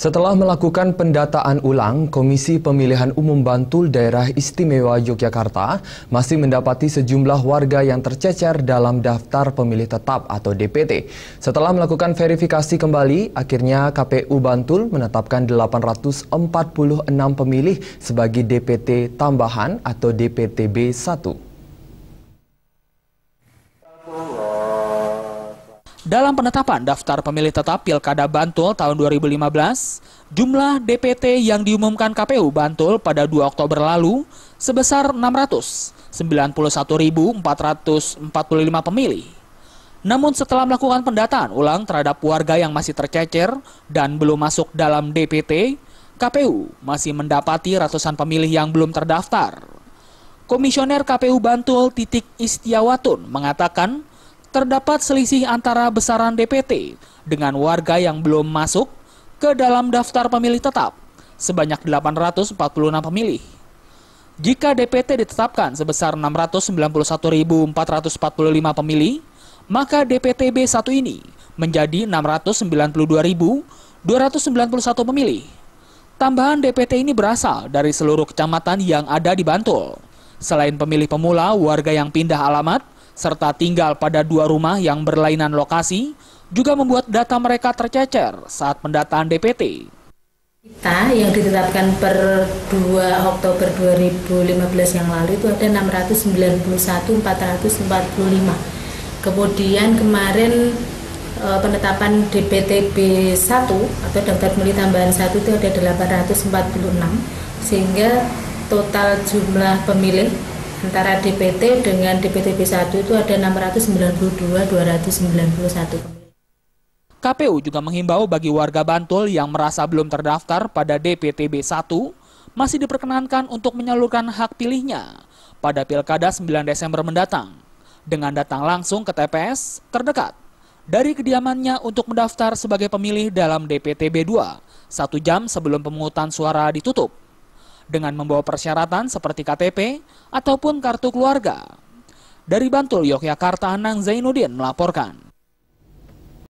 Setelah melakukan pendataan ulang, Komisi Pemilihan Umum Bantul Daerah Istimewa Yogyakarta masih mendapati sejumlah warga yang tercecer dalam daftar pemilih tetap atau DPT. Setelah melakukan verifikasi kembali, akhirnya KPU Bantul menetapkan 846 pemilih sebagai DPT tambahan atau DPTB 1. Dalam penetapan daftar pemilih tetap Pilkada Bantul tahun 2015, jumlah DPT yang diumumkan KPU Bantul pada 2 Oktober lalu sebesar 691.445 pemilih. Namun setelah melakukan pendataan ulang terhadap warga yang masih tercecer dan belum masuk dalam DPT, KPU masih mendapati ratusan pemilih yang belum terdaftar. Komisioner KPU Bantul Titik Istiawatun mengatakan, terdapat selisih antara besaran DPT dengan warga yang belum masuk ke dalam daftar pemilih tetap sebanyak 846 pemilih. Jika DPT ditetapkan sebesar 691.445 pemilih, maka DPTB 1 ini menjadi 692.291 pemilih. Tambahan DPT ini berasal dari seluruh kecamatan yang ada di Bantul. Selain pemilih pemula, warga yang pindah alamat serta tinggal pada 2 rumah yang berlainan lokasi juga membuat data mereka tercecer saat pendataan DPT. Kita yang ditetapkan per 2 Oktober 2015 yang lalu itu ada 691.445. Kemudian kemarin penetapan DPTB 1 atau daftar pemilih tambahan 1 itu ada 846, sehingga total jumlah pemilih antara DPT dengan DPTB 1 itu ada 692.291 pemilih. KPU juga menghimbau bagi warga Bantul yang merasa belum terdaftar pada DPTB 1 masih diperkenankan untuk menyalurkan hak pilihnya pada Pilkada 9 Desember mendatang dengan datang langsung ke TPS terdekat dari kediamannya untuk mendaftar sebagai pemilih dalam DPTB 2 1 jam sebelum pemungutan suara ditutup, dengan membawa persyaratan seperti KTP ataupun kartu keluarga. Dari Bantul, Yogyakarta, Anang Zainuddin melaporkan.